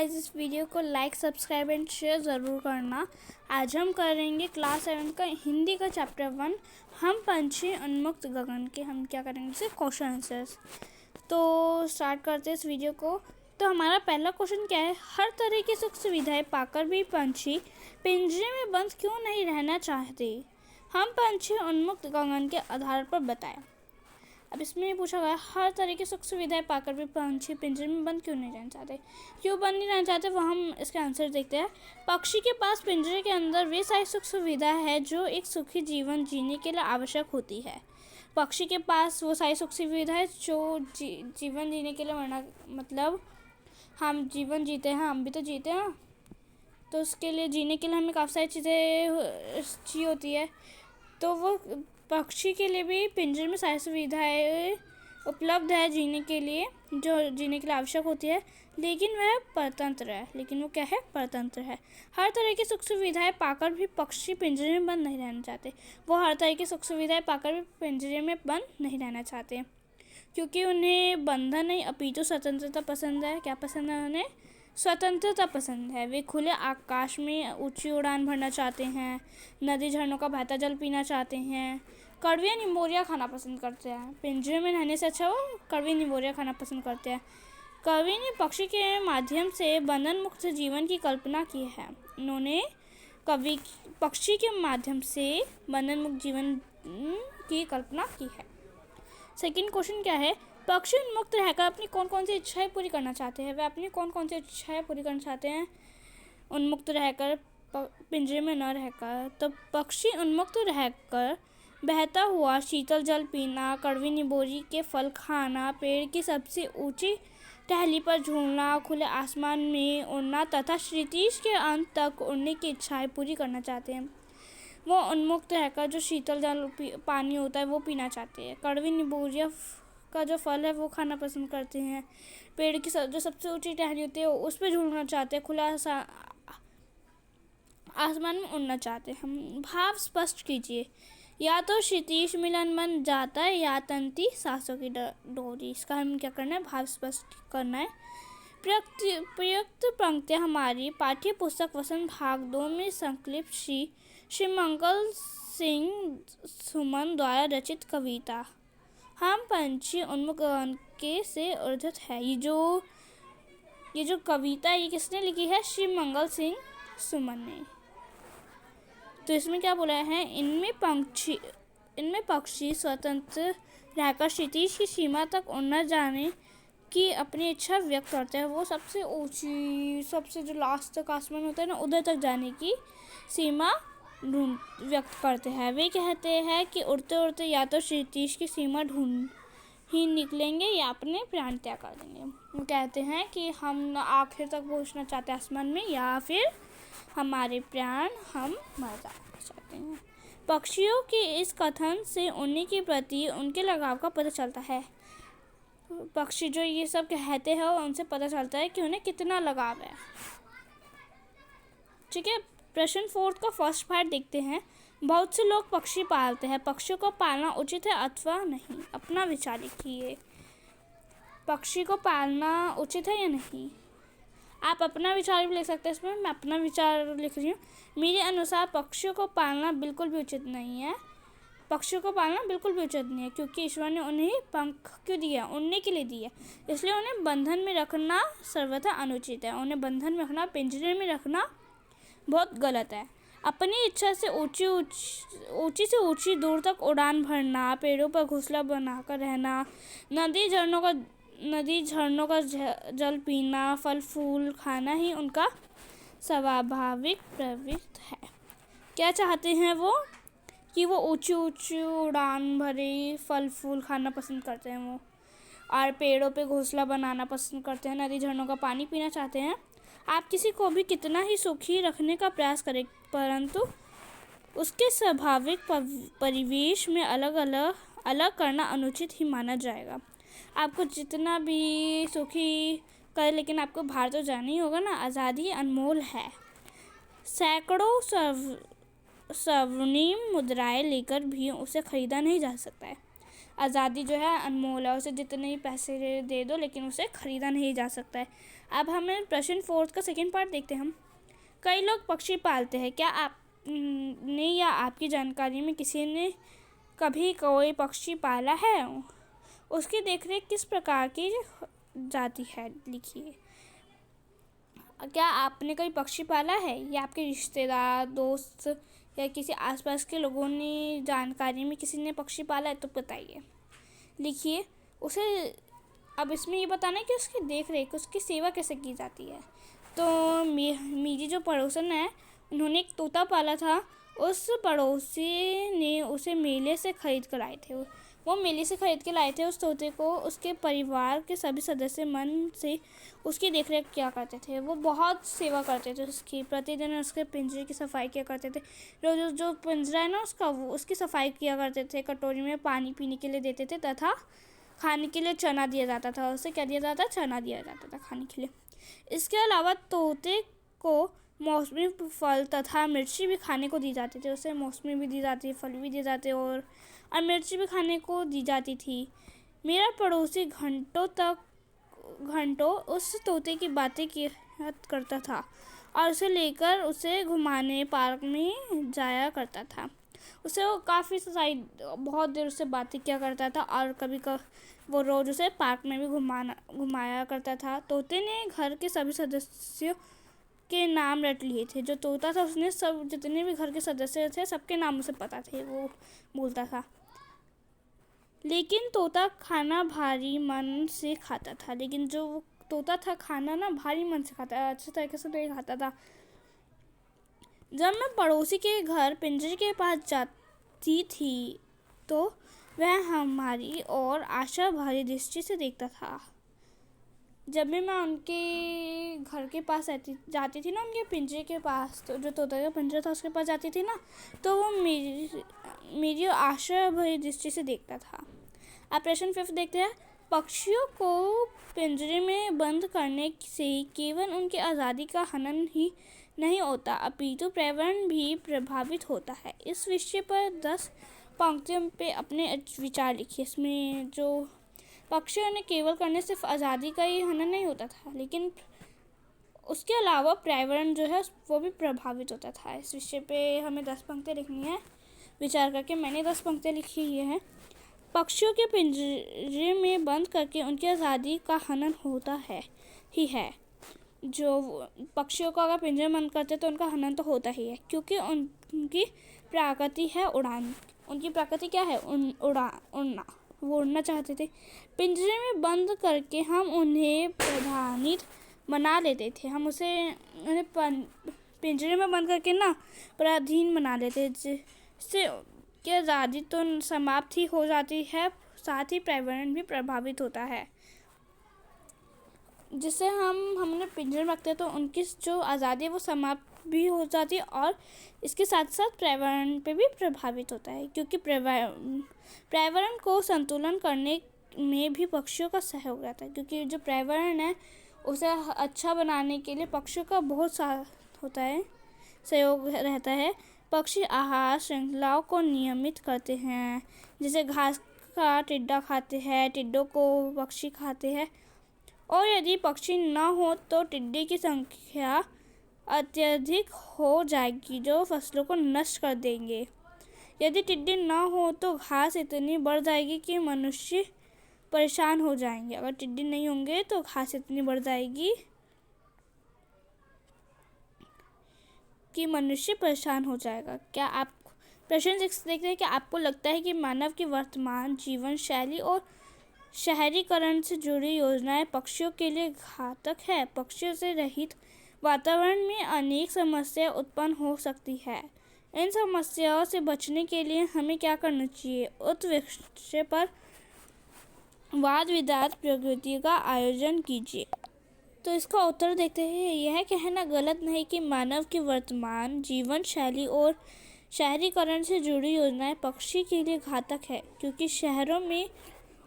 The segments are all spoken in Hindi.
गाइस, इस वीडियो को लाइक सब्सक्राइब एंड शेयर ज़रूर करना। आज हम करेंगे क्लास 7 का हिंदी का चैप्टर 1 हम पंछी उन्मुक्त गगन के। हम क्या करेंगे इसे क्वेश्चन आंसर्स। तो स्टार्ट करते हैं इस वीडियो को। तो हमारा पहला क्वेश्चन क्या है, हर तरह की सुख सुविधाएं पाकर भी पंछी पिंजरे में बंद क्यों नहीं रहना चाहते? हम पंछी उन्मुक्त गगन के आधार पर बताएं। अब इसमें ये पूछा गया हर तरह की सुख सुविधाएं पाकर भी पंछी पिंजरे में बंद क्यों नहीं रहना चाहते, क्यों बंद नहीं रहना चाहते, वो हम इसके आंसर देखते हैं। पक्षी के पास पिंजरे के अंदर वे सारी सुख सुविधा है जो एक सुखी जीवन जीने के लिए आवश्यक होती है। पक्षी के पास वो सारी सुख सुविधा है जो जीवन जीने के लिए, वरना मतलब हम जीवन जीते हैं, हम भी तो जीते हैं, तो उसके लिए जीने के लिए हमें काफ़ी सारी चीज़ें चाहिए होती है। तो वो पक्षी के लिए भी पिंजरे में सारी सुविधाएं उपलब्ध है जीने के लिए, जो जीने के लिए आवश्यक होती है, लेकिन वह परतंत्र है। लेकिन वो क्या है? परतंत्र है। हर तरह की सुख सुविधाएं पाकर भी पक्षी पिंजरे में बंद नहीं रहना चाहते। वो हर तरह की सुख सुविधाएं पाकर भी पिंजरे में बंद नहीं रहना चाहते, क्योंकि उन्हें बंधन नहीं अपितु स्वतंत्रता पसंद है। क्या पसंद है उन्हें? स्वतंत्रता पसंद है। वे खुले आकाश में ऊंची उड़ान भरना चाहते हैं, नदी झरनों का बहता जल पीना चाहते हैं, कड़वी निमोरियाँ खाना पसंद करते हैं। पिंजरे में रहने से अच्छा वो कड़वी निमोरियाँ खाना पसंद करते हैं। कवि ने पक्षी के माध्यम से बंधन मुक्त जीवन की कल्पना की है। उन्होंने कवि पक्षी के माध्यम से बंधन मुक्त जीवन की कल्पना की है। सेकंड क्वेश्चन क्या है, पक्षी उन्मुक्त रहकर अपनी कौन कौन सी इच्छाएं पूरी करना चाहते हैं? वे अपनी कौन कौन सी इच्छाएं पूरी करना चाहते हैं उन्मुक्त रहकर, पिंजरे में न रहकर? तो पक्षी उन्मुक्त रहकर बहता हुआ शीतल जल पीना, कड़वी निबोरी के फल खाना, पेड़ की सबसे ऊंची टहनी पर झूलना, खुले आसमान में उड़ना तथा क्षितिज के अंत तक उड़ने की इच्छाएं पूरी करना चाहते हैं। वो उन्मुक्त रहकर जो शीतल जल पानी होता है वो पीना चाहते हैं। कड़वी निबोरिया का जो फल है वो खाना पसंद करते हैं। पेड़ की जो सबसे ऊंची टहनी होती है उस पर झूलना चाहते हैं। खुला आसमान में उड़ना चाहते हैं। हम भाव स्पष्ट कीजिए। या तो क्षितिज मिलन बन जाता है या तंती सांसों की डोरी। इसका हम क्या करना है? भाव स्पष्ट करना है। प्रयुक्त पंक्तियाँ हमारी पाठ्य पुस्तक वसंत भाग 2 में संकलित श्री मंगल सिंह सुमन द्वारा रचित कविता हम पंछी उन्मुक्त गगन के से उद्धृत है। ये जो कविता ये किसने लिखी है? श्री मंगल सिंह सुमन ने। तो इसमें क्या बोला है? इनमें पक्षी स्वतंत्र रहकर क्षितिज की सीमा तक उड़ना जाने की अपनी इच्छा व्यक्त करते हैं। वो सबसे ऊंची, सबसे जो लास्ट तक आसमान होता है ना, उधर तक जाने की सीमा व्यक्त करते हैं। वे कहते हैं कि उड़ते उड़ते या तो क्षितिज की सीमा ढूंढ ही निकलेंगे या अपने प्राण त्याग कर देंगे। वो कहते हैं कि हम आखिर तक पहुंचना चाहते हैं आसमान में, या फिर हमारे प्राण हम मर जाना चाहते हैं। पक्षियों के इस कथन से उड़ने के प्रति उनके लगाव का पता चलता है। पक्षी जो ये सब कहते हैं उनसे पता चलता है कि उन्हें कितना लगाव है। ठीक है, प्रश्न 4 का फर्स्ट पार्ट देखते हैं। बहुत से लोग पक्षी पालते हैं, पक्षियों को पालना उचित है अथवा नहीं? अपना विचार लिखिए। पक्षी को पालना उचित है या नहीं? आप अपना विचार भी लिख सकते हैं। इसमें मैं अपना विचार लिख रही हूँ। मेरे अनुसार पक्षियों को पालना बिल्कुल भी उचित नहीं है। पक्षियों को पालना बिल्कुल भी उचित नहीं है, क्योंकि ईश्वर ने उन्हें पंख क्यों दिया? उड़ने के लिए दिया। इसलिए उन्हें बंधन में रखना सर्वथा अनुचित है। उन्हें बंधन में रखना, पिंजरे में रखना बहुत गलत है। अपनी इच्छा से ऊंची से ऊंची दूर तक उड़ान भरना, पेड़ों पर घोंसला बनाकर रहना, नदी झरनों का जल पीना, फल फूल खाना ही उनका स्वाभाविक प्रवृत्ति है। क्या चाहते हैं वो? कि वो ऊंची उड़ान भरे फल फूल खाना पसंद करते हैं वो, और पेड़ों पे घोंसला बनाना पसंद करते हैं, नदी झरनों का पानी पीना चाहते हैं। आप किसी को भी कितना ही सुखी रखने का प्रयास करें, परंतु उसके स्वाभाविक परिवेश में अलग करना अनुचित ही माना जाएगा। आपको जितना भी सुखी करे, लेकिन आपको बाहर तो जाना ही होगा ना। आज़ादी अनमोल है। सैकड़ों स्वर्णिम मुद्राएं लेकर भी उसे खरीदा नहीं जा सकता है। आज़ादी जो है अनमोल है, उसे जितने ही पैसे दे दो लेकिन उसे ख़रीदा नहीं जा सकता है। अब हमें प्रश्न 4 का सेकेंड पार्ट देखते हैं हम। कई लोग पक्षी पालते हैं, क्या आप ने या आपकी जानकारी में किसी ने कभी कोई पक्षी पाला है? उसकी देखरेख किस प्रकार की जाती है, लिखिए। क्या आपने कोई पक्षी पाला है या आपके रिश्तेदार, दोस्त या किसी आसपास के लोगों ने जानकारी में किसी ने पक्षी पाला है तो बताइए, लिखिए उसे। अब इसमें ये बताना है कि उसकी देख रेख, उसकी सेवा कैसे की जाती है। तो मेरी जो पड़ोसन है, उन्होंने एक तोता पाला था। उस पड़ोसी ने उसे मेले से ख़रीद कर लाए थे। वो मेले से ख़रीद के लाए थे उस तोते को। उसके परिवार के सभी सदस्य मन से उसकी देखरेख किया करते थे। वो बहुत सेवा करते थे उसकी। प्रतिदिन उसके पिंजरे की सफाई किया करते थे। रोज़ जो पिंजरा है ना उसका, वो उसकी सफाई किया करते थे। कटोरी में पानी पीने के लिए देते थे तथा खाने के लिए चना दिया जाता था। उसे क्या दिया जाता? चना दिया जाता था खाने के लिए। इसके अलावा तोते को मौसमी फल तथा मिर्ची भी खाने को दी जाती थी। उसे मौसमी भी दी जाती, फल भी दिए जाते और मिर्ची भी खाने को दी जाती थी। मेरा पड़ोसी घंटों उस तोते की बातें किया करता था और उसे लेकर उसे घुमाने पार्क में जाया करता था। उसे वो काफ़ी बहुत देर उससे बातें किया करता था और कभी वो रोज़ उसे पार्क में भी घुमाया करता था। तोते ने घर के सभी सदस्यों के नाम रट लिए थे। जो तोता था उसने सब जितने भी घर के सदस्य थे सबके नाम उसे पता थे, वो बोलता था। लेकिन तोता खाना भारी मन से खाता था। लेकिन जो वो तोता था खाना ना भारी मन से खाता, अच्छे तरीके से नहीं खाता था। जब मैं पड़ोसी के घर पिंजरे के पास जाती थी तो वह हमारी ओर आशा भरी दृष्टि से देखता था। जब भी मैं उनके घर के पास जाती थी ना, उनके पिंजरे के पास, तो जो तोता का पिंजरा था उसके पास जाती थी ना, तो वो मेरी आशा भरी दृष्टि से देखता था। अब प्रश्न 5 देखते हैं। पक्षियों को पिंजरे में बंद करने से केवल उनकी आज़ादी का हनन ही नहीं होता, अपितु पर्यावरण भी प्रभावित होता है। इस विषय पर 10 पंक्तियों पे अपने विचार लिखिए। इसमें जो पक्षियों ने केवल करने सिर्फ आज़ादी का ही हनन नहीं होता था, लेकिन उसके अलावा पर्यावरण जो है वो भी प्रभावित होता था। इस विषय पे हमें 10 पंक्तियाँ लिखनी है विचार करके। मैंने 10 पंक्तियाँ लिखी ये हैं। पक्षियों के पिंजरे में बंद करके उनकी आज़ादी का हनन होता है ही है। जो पक्षियों को अगर पिंजरे में बंद करते तो उनका हनन तो होता ही है, क्योंकि उनकी प्रकृति है उड़ान। उनकी प्रकृति क्या है? उड़ना। वो उड़ना चाहते थे। पिंजरे में बंद करके हम उन्हें प्रधानित बना लेते थे। हम उन्हें पिंजरे में बंद करके ना पराधीन बना लेते, जिससे कि आज़ादी तो समाप्त ही हो जाती है, साथ ही पर्यावरण भी प्रभावित होता है। जिससे हम उन्हें पिंजरे में रखते हैं तो उनकी जो आज़ादी है वो समाप्त भी हो जाती है और इसके साथ साथ पर्यावरण पे भी प्रभावित होता है, क्योंकि पर्यावरण को संतुलन करने में भी पक्षियों का सहयोग रहता है। क्योंकि जो पर्यावरण है उसे अच्छा बनाने के लिए पक्षियों का बहुत साथ होता है, सहयोग रहता है। पक्षी आहार श्रृंखलाओं को नियमित करते हैं, जैसे घास का टिड्डा खाते हैं, टिड्डों को पक्षी खाते हैं। और यदि पक्षी न हो तो टिड्डे की संख्या अत्यधिक हो जाएगी जो फसलों को नष्ट कर देंगे। यदि टिड्डे न हो तो घास इतनी बढ़ जाएगी कि मनुष्य परेशान हो जाएंगे। अगर टिड्डे नहीं होंगे तो घास इतनी बढ़ जाएगी कि मनुष्य परेशान हो जाएगा। क्या आप प्रश्न 6 देखते हैं। क्या आपको लगता है कि मानव की वर्तमान जीवन शैली और शहरीकरण से जुड़ी योजनाएं पक्षियों के लिए घातक है? पक्षियों से रहित वातावरण में अनेक समस्याएं उत्पन्न हो सकती है। इन समस्याओं से बचने के लिए हमें क्या करना चाहिए? उस विषय पर वाद विवाद प्रगति का आयोजन कीजिए। तो इसका उत्तर देखते हैं। यह कहना गलत नहीं कि मानव की वर्तमान जीवन शैली और शहरीकरण से जुड़ी योजनाएं पक्षी के लिए घातक है, क्योंकि शहरों में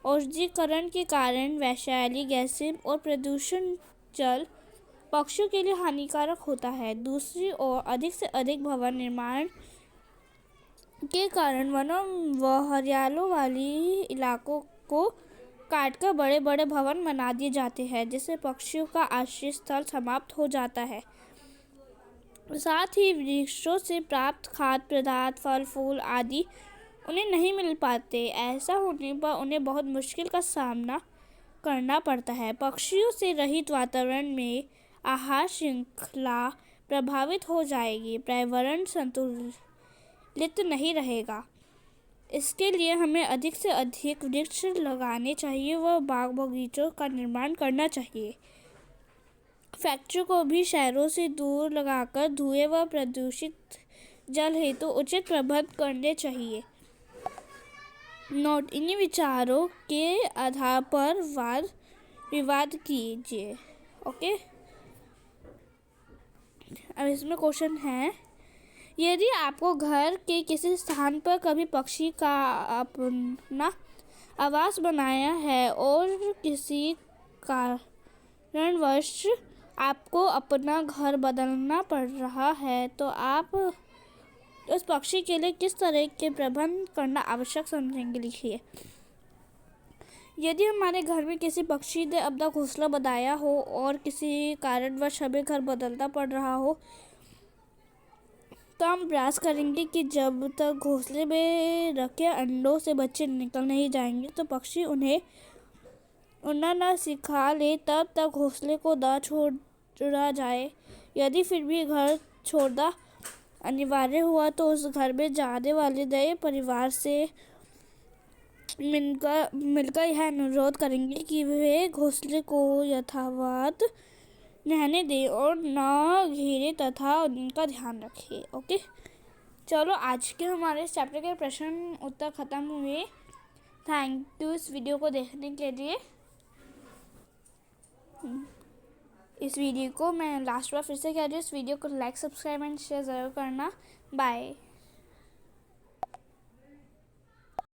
औद्योगिकरण के कारण वैश्विक गैसें और प्रदूषण जल पक्षियों के लिए हानिकारक होता है। दूसरी ओर अधिक से अधिक भवन निर्माण के कारण वनों व हरियालों वाली इलाकों को काटकर बड़े बड़े भवन बना दिए जाते हैं, जिससे पक्षियों का आश्रय स्थल समाप्त हो जाता है। साथ ही वृक्षों से प्राप्त खाद्य पदार्थ, फल फूल आदि उन्हें नहीं मिल पाते। ऐसा होने पर उन्हें बहुत मुश्किल का सामना करना पड़ता है। पक्षियों से रहित वातावरण में आहार श्रृंखला प्रभावित हो जाएगी, पर्यावरण संतुलित नहीं रहेगा। इसके लिए हमें अधिक से अधिक वृक्ष लगाने चाहिए व बाग बगीचों का निर्माण करना चाहिए। फैक्ट्री को भी शहरों से दूर लगाकर धुएं व प्रदूषित जल हेतु उचित प्रबंध करने चाहिए। नोट: इन्हीं विचारों के आधार पर वाद विवाद कीजिए। ओके, अब इसमें क्वेश्चन है, यदि आपको घर के किसी स्थान पर कभी पक्षी का अपना आवास बनाया है और किसी कारणवश आपको अपना घर बदलना पड़ रहा है, तो आप उस पक्षी के लिए किस तरह के प्रबंध करना आवश्यक समझेंगे, लिखिए। यदि हमारे घर में किसी पक्षी ने अपना घोंसला बनाया हो और किसी कारणवश हमें घर बदलना पड़ रहा हो, तो हम प्रयास करेंगे कि जब तक घोंसले में रखे अंडों से बच्चे निकल नहीं जाएंगे, तो पक्षी उन्हें उड़ना न सिखा ले, तब तक घोंसले को न छोड़ा जाए। यदि फिर भी घर छोड़ना अनिवार्य हुआ, तो उस घर में जाने वाले नए परिवार से मिलकर यह अनुरोध करेंगे कि वे घोंसले को यथावत रहने दें और न घेरे तथा उनका ध्यान रखें। ओके, चलो आज के हमारे इस चैप्टर के प्रश्न उत्तर खत्म हुए। थैंक यू इस वीडियो को देखने के लिए। इस वीडियो को मैं लास्ट बार फिर से कह रही हूँ, इस वीडियो को लाइक, सब्सक्राइब एंड शेयर ज़रूर करना। बाय।